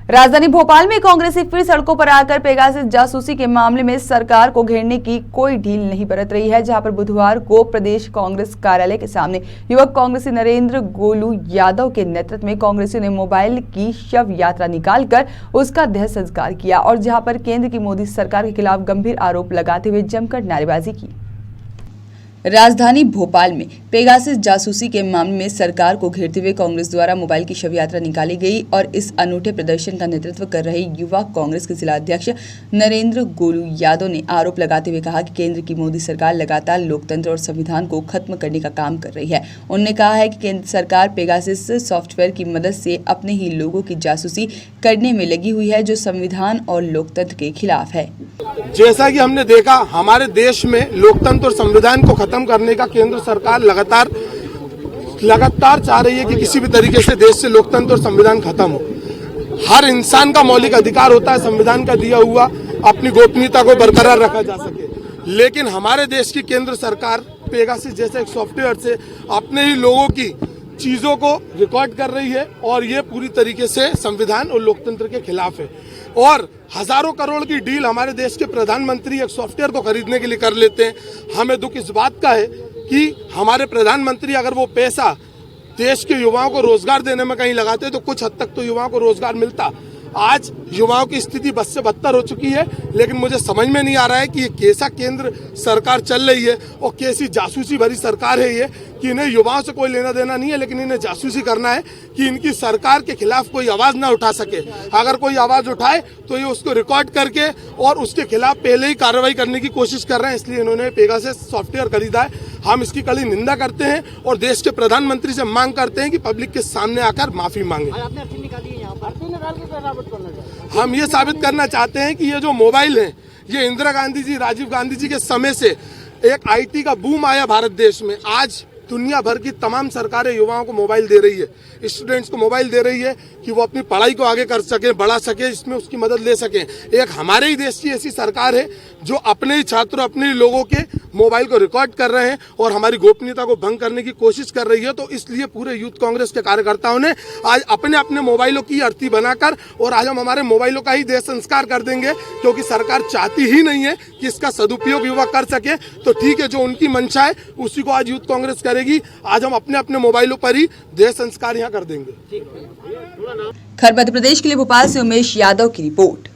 राजधानी भोपाल में कांग्रेसी फिर सड़कों पर आकर पेगासिस जासूसी के मामले में सरकार को घेरने की कोई ढील नहीं बरत रही है। जहां पर बुधवार को प्रदेश कांग्रेस कार्यालय के सामने युवक कांग्रेसी नरेंद्र गोलू यादव के नेतृत्व में कांग्रेसियों ने मोबाइल की शव यात्रा निकालकर उसका देह संस्कार किया और जहां पर केंद्र की मोदी सरकार के खिलाफ गंभीर आरोप लगाते हुए जमकर नारेबाजी की। राजधानी भोपाल में पेगासिस जासूसी के मामले में सरकार को घेरते हुए कांग्रेस द्वारा मोबाइल की शव यात्रा निकाली गई और इस अनूठे प्रदर्शन का नेतृत्व कर रहे युवा कांग्रेस के जिला अध्यक्ष नरेंद्र गोलू यादव ने आरोप लगाते हुए कहा कि केंद्र की मोदी सरकार लगातार लोकतंत्र और संविधान को खत्म करने का काम कर रही है। उन्होंने कहा है कि केंद्र सरकार पेगासिस सॉफ्टवेयर की मदद से अपने ही लोगों की जासूसी करने में लगी हुई है, जो संविधान और लोकतंत्र के खिलाफ है। जैसा कि हमने देखा, हमारे देश में लोकतंत्र और संविधान को खत्म करने का केंद्र सरकार लगातार चाह रही है कि किसी भी तरीके से देश से लोकतंत्र और संविधान खत्म हो। हर इंसान का मौलिक अधिकार होता है संविधान का दिया हुआ अपनी गोपनीयता को बरकरार रखा जा सके, लेकिन हमारे देश की केंद्र सरकार पेगासिस जैसे एक सॉफ्टवेयर से अपने ही लोगों की चीजों को रिकॉर्ड कर रही है और ये पूरी तरीके से संविधान और लोकतंत्र के खिलाफ है। और हजारों करोड़ की डील हमारे देश के प्रधानमंत्री एक सॉफ्टवेयर को खरीदने के लिए कर लेते हैं। हमें दुख इस बात का है कि हमारे प्रधानमंत्री अगर वो पैसा देश के युवाओं को रोजगार देने में कहीं लगाते तो कुछ हद तक तो युवाओं को रोजगार मिलता। आज युवाओं की स्थिति बद से बदतर हो चुकी है, लेकिन मुझे समझ में नहीं आ रहा है कि ये कैसा केंद्र सरकार चल रही है और कैसी जासूसी भरी सरकार है ये कि इन्हें युवाओं से कोई लेना देना नहीं है, लेकिन इन्हें जासूसी करना है कि इनकी सरकार के खिलाफ कोई आवाज ना उठा सके। अगर कोई आवाज उठाए तो ये उसको रिकॉर्ड करके और उसके खिलाफ पहले ही कार्रवाई करने की कोशिश कर रहे हैं। इसलिए इन्होंने पेगासिस सॉफ्टवेयर खरीदा है। हम इसकी कड़ी निंदा करते हैं और देश के प्रधानमंत्री से मांग करते हैं कि पब्लिक के सामने आकर माफी मांगे। हम ये साबित करना चाहते हैं कि ये जो मोबाइल है ये इंदिरा गांधी जी, राजीव गांधी जी के समय से एक आईटी का बूम आया भारत देश में। आज दुनिया भर की तमाम सरकारें युवाओं को मोबाइल दे रही है, स्टूडेंट्स को मोबाइल दे रही है कि वो अपनी पढ़ाई को आगे कर सके, बढ़ा सके, इसमें उसकी मदद ले सके। एक हमारे ही देश की ऐसी सरकार है जो अपने ही छात्रों, अपने ही लोगों के मोबाइल को रिकॉर्ड कर रहे हैं और हमारी गोपनीयता को भंग करने की कोशिश कर रही है। तो इसलिए पूरे यूथ कांग्रेस के कार्यकर्ताओं ने आज अपने अपने मोबाइलों की अर्थी बनाकर और आज हम हमारे मोबाइलों का ही देह संस्कार कर देंगे, क्योंकि सरकार चाहती ही नहीं है कि इसका सदुपयोग युवा कर सके। तो ठीक है, जो उनकी मंशा है उसी को आज यूथ कांग्रेस करेगी। आज हम अपने अपने मोबाइलों पर ही देह संस्कार यहाँ कर देंगे। खैर मध्य प्रदेश के लिए भोपाल से उमेश यादव की रिपोर्ट।